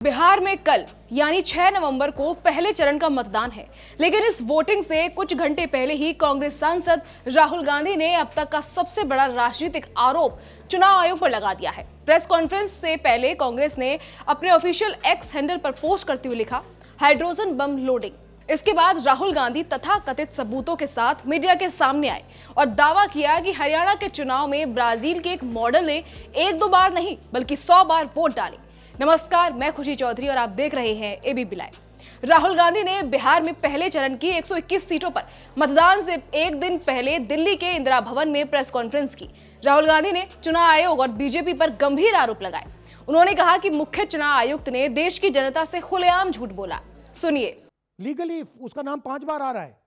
बिहार में कल यानी 6 नवंबर को पहले चरण का मतदान है, लेकिन इस वोटिंग से कुछ घंटे पहले ही कांग्रेस सांसद राहुल गांधी ने अब तक का सबसे बड़ा राजनीतिक आरोप चुनाव आयोग पर लगा दिया है। प्रेस कॉन्फ्रेंस से पहले कांग्रेस ने अपने ऑफिशियल एक्स हैंडल पर पोस्ट करते हुए लिखा, हाइड्रोजन बम लोडिंग। इसके बाद राहुल गांधी तथाकथित सबूतों के साथ मीडिया के सामने आए और दावा किया कि हरियाणा के चुनाव में ब्राजील के एक मॉडल ने 1-2 बार नहीं बल्कि 100 बार वोट डाले। नमस्कार, मैं खुशी चौधरी और आप देख रहे हैं एबीपी लाइव। राहुल गांधी ने बिहार में पहले चरण की 121 सीटों पर मतदान से एक दिन पहले दिल्ली के इंदिरा भवन में प्रेस कॉन्फ्रेंस की। राहुल गांधी ने चुनाव आयोग और बीजेपी पर गंभीर आरोप लगाए। उन्होंने कहा कि मुख्य चुनाव आयुक्त ने देश की जनता से खुलेआम झूठ बोला। सुनिए। लीगली उसका नाम 5 बार आ रहा है।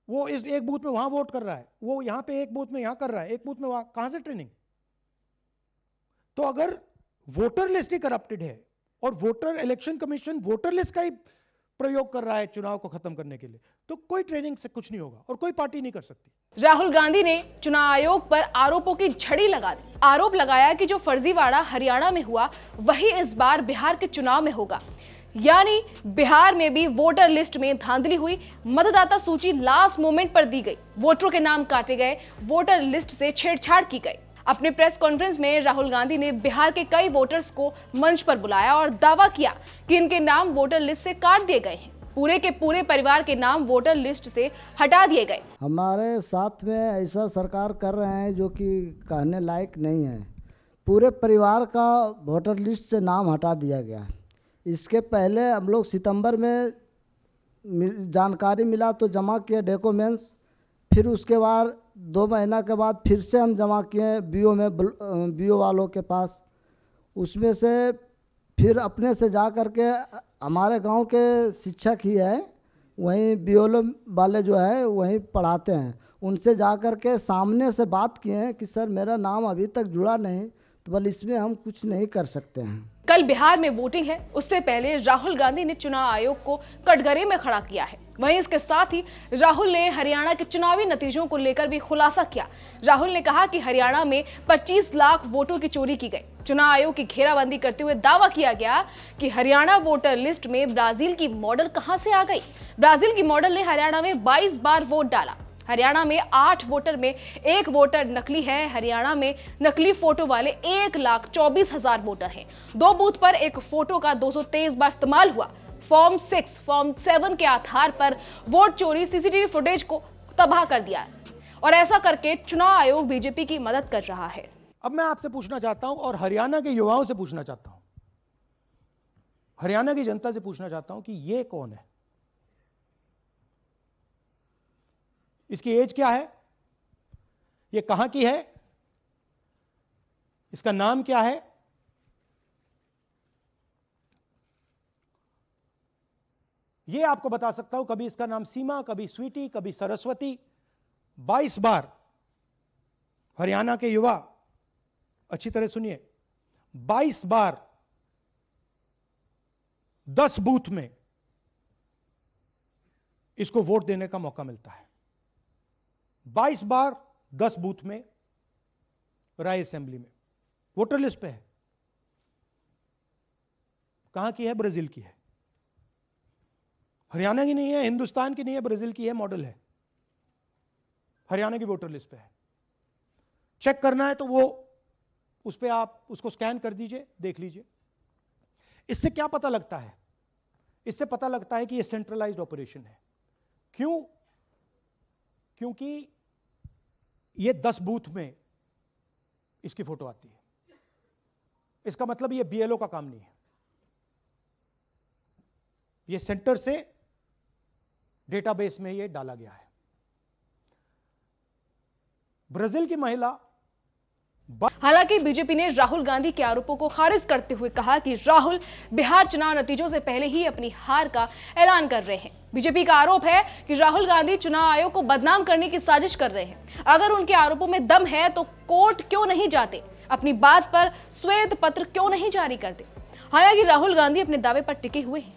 वो इस एक बूथ में वहां वोट कर रहा है, वो यहां पे एक बूथ में यहां कर रहा है, एक बूथ में वहां। कहां से ट्रेनिंग? तो अगर वोटर लिस्ट ही करप्टेड है और voter election commission voter list का ही प्रयोग कर रहा है चुनाव को खत्म करने के लिए, तो कोई ट्रेनिंग से कुछ नहीं होगा और कोई पार्टी नहीं कर सकती। राहुल गांधी ने चुनाव आयोग पर आरोपों की झड़ी लगा दी। आरोप लगाया कि जो फर्जीवाड़ा हरियाणा में हुआ वही इस बार बिहार के चुनाव में होगा, यानी बिहार में भी वोटर लिस्ट में धांधली हुई, मतदाता सूची लास्ट मोमेंट पर दी गई, वोटरों के नाम काटे गए, वोटर लिस्ट से छेड़छाड़ की गई। अपने प्रेस कॉन्फ्रेंस में राहुल गांधी ने बिहार के कई वोटर्स को मंच पर बुलाया और दावा किया कि इनके नाम वोटर लिस्ट से काट दिए गए हैं। पूरे के पूरे परिवार के नाम वोटर लिस्ट से हटा दिए गए। हमारे साथ में ऐसा सरकार कर रहे हैं जो कि कहने लायक नहीं है। पूरे परिवार का वोटर लिस्ट से नाम हटा दिया गया है। इसके पहले हम लोग सितंबर में जानकारी मिला तो जमा किए डॉक्यूमेंट्स, फिर उसके बाद 2 महीना के बाद फिर से हम जमा किए बीओ वालों के पास। उसमें से फिर अपने से जा कर के हमारे गांव के शिक्षक ही है, वहीं बीओ वाले जो है वहीं पढ़ाते हैं, उनसे जा कर के सामने से बात किए हैं कि सर मेरा नाम अभी तक जुड़ा नहीं, तो बल इसमें हम कुछ नहीं कर सकते हैं। कल बिहार में वोटिंग है, उससे पहले राहुल गांधी ने चुनाव आयोग को कटघरे में खड़ा किया है। वहीं इसके साथ ही राहुल ने हरियाणा के चुनावी नतीजों को लेकर भी खुलासा किया। राहुल ने कहा कि हरियाणा में 25 लाख वोटों की चोरी की गई। चुनाव आयोग की घेराबंदी करते हुए दावा किया गया कि हरियाणा वोटर लिस्ट में ब्राजील की मॉडल कहां से आ गई। ब्राजील की मॉडल ने हरियाणा में 22 बार वोट डाला। हरियाणा में 8 वोटर में 1 वोटर नकली है। हरियाणा में नकली फोटो वाले 1,24,000 वोटर हैं। 2 बूथ पर एक फोटो का 223 बार इस्तेमाल हुआ। फॉर्म 6, फॉर्म 7 के आधार पर वोट चोरी सीसीटीवी फुटेज को तबाह कर दिया और ऐसा करके चुनाव आयोग बीजेपी की मदद कर रहा है। अब मैं आपसे पूछना चाहता हूं और हरियाणा के युवाओं से पूछना चाहता हूं, हरियाणा की जनता से पूछना चाहता हूं कि ये कौन है? इसकी एज क्या है? ये कहां की है? इसका नाम क्या है? ये आपको बता सकता हूं। कभी इसका नाम सीमा, कभी स्वीटी, कभी सरस्वती। 22 बार हरियाणा के युवा, अच्छी तरह सुनिए, 22 बार 10 बूथ में इसको वोट देने का मौका मिलता है। 22 बार 10 बूथ में राय असेंबली में वोटर लिस्ट पे है। कहां की है? ब्राजील की है। हरियाणा की नहीं है, हिंदुस्तान की नहीं है, ब्राजील की है, मॉडल है। हरियाणा की वोटर लिस्ट पे है। चेक करना है तो वो उस पे आप उसको स्कैन कर दीजिए, देख लीजिए। इससे क्या पता लगता है? इससे पता लगता है कि ये सेंट्रलाइज्ड ऑपरेशन है। क्यों? क्योंकि ये 10 बूथ में इसकी फोटो आती है। इसका मतलब ये बीएलओ का काम नहीं है। ये सेंटर से डेटाबेस में ये डाला गया है। ब्राजील की महिला। हालांकि बीजेपी ने राहुल गांधी के आरोपों को खारिज करते हुए कहा कि राहुल बिहार चुनाव नतीजों से पहले ही अपनी हार का ऐलान कर रहे हैं। बीजेपी का आरोप है कि राहुल गांधी चुनाव आयोग को बदनाम करने की साजिश कर रहे हैं। अगर उनके आरोपों में दम है तो कोर्ट क्यों नहीं जाते, अपनी बात पर श्वेत पत्र क्यों नहीं जारी करते। हालांकि राहुल गांधी अपने दावे पर टिके हुए हैं।